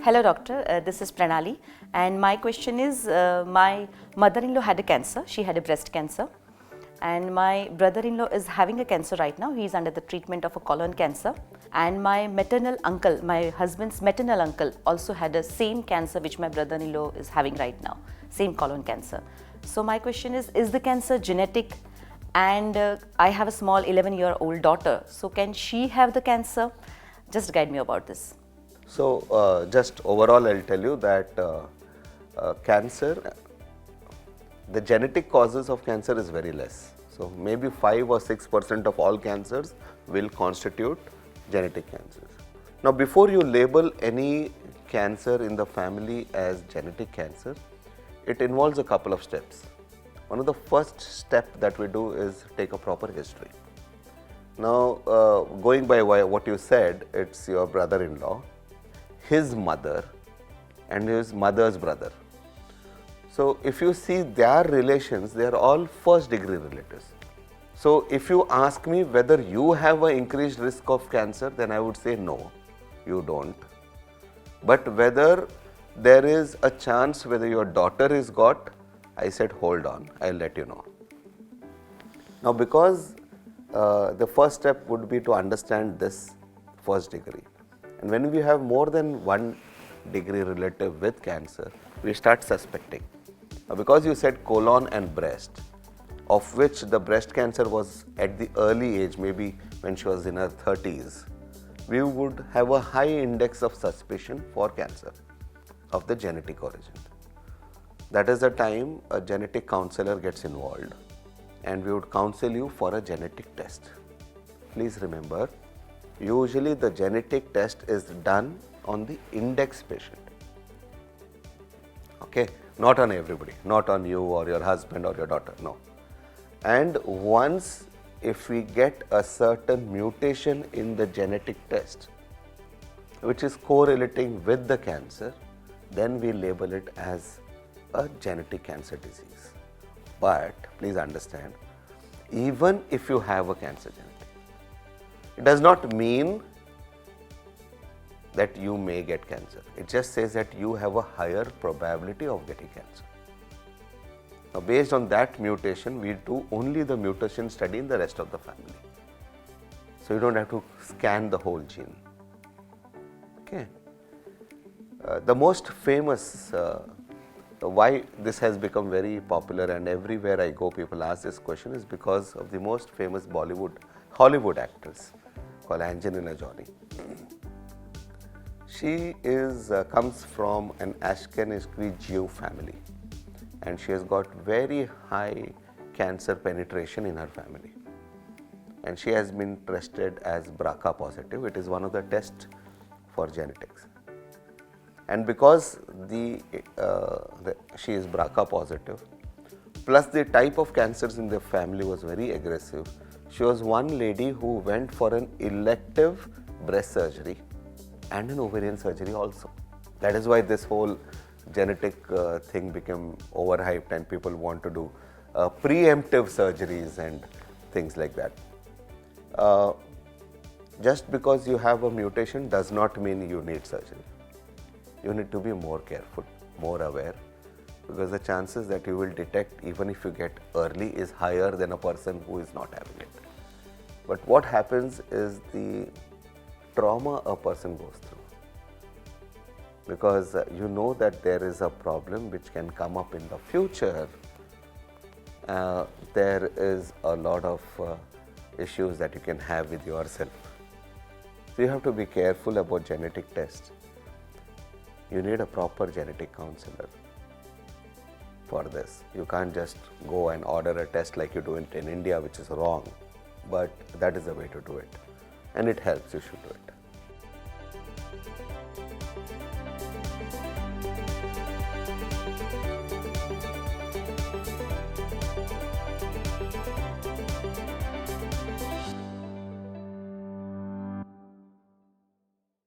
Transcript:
Hello doctor, this is Pranali and my question is my mother-in-law had a cancer, she had a breast cancer and my brother-in-law is having a cancer right now, he is under the treatment of a colon cancer and my maternal uncle, my husband's maternal uncle also had the same cancer which my brother-in-law is having right now, same colon cancer. So my question is the cancer genetic and I have a small 11-year-old daughter, so can she have the cancer? Just guide me about this. So, just overall I'll tell you that cancer, the genetic causes of cancer is very less. So, maybe 5 or 6% of all cancers will constitute genetic cancers. Now, before you label any cancer in the family as genetic cancer, it involves a couple of steps. One of the first step that we do is take a proper history. Now, going by what you said, it's your brother-in-law, his mother and his mother's brother. So, if you see their relations, they are all first degree relatives. So, if you ask me whether you have an increased risk of cancer, then I would say no, you don't. But whether there is a chance whether your daughter is got, I said hold on, I'll let you know. Now, because the first step would be to understand this first degree. And when we have more than 1 degree relative with cancer, we start suspecting. Now, because you said colon and breast, of which the breast cancer was at the early age, maybe when she was in her 30s, we would have a high index of suspicion for cancer of the genetic origin. That is the time a genetic counselor gets involved and we would counsel you for a genetic test. Please remember, usually the genetic test is done on the index patient. Okay, not on everybody, not on you or your husband or your daughter, no. And once if we get a certain mutation in the genetic test, which is correlating with the cancer, then we label it as a genetic cancer disease. But please understand, even if you have a cancer genetic, it does not mean that you may get cancer. It just says that you have a higher probability of getting cancer. Now, based on that mutation, we do only the mutation study in the rest of the family. So, you don't have to scan the whole gene. Okay. The most famous, why this has become very popular and everywhere I go people ask this question is because of the most famous Hollywood actress called Angelina Jolie. She comes from an Ashkenazi Jew family and she has got very high cancer penetration in her family. And she has been tested as BRCA positive. It is one of the tests for genetics. And because she is BRCA positive, plus the type of cancers in the family was very aggressive, she was one lady who went for an elective breast surgery and an ovarian surgery also. That is why this whole genetic thing became overhyped and people want to do preemptive surgeries and things like that. Just because you have a mutation does not mean you need surgery. You need to be more careful, more aware, because the chances that you will detect even if you get early is higher than a person who is not having it. But what happens is the trauma a person goes through, because you know that there is a problem which can come up in the future. There is a lot of issues that you can have with yourself. So you have to be careful about genetic tests. You need a proper genetic counselor for this. You can't just go and order a test like you do it in India, which is wrong, but that is the way to do it. And it helps, you should do it.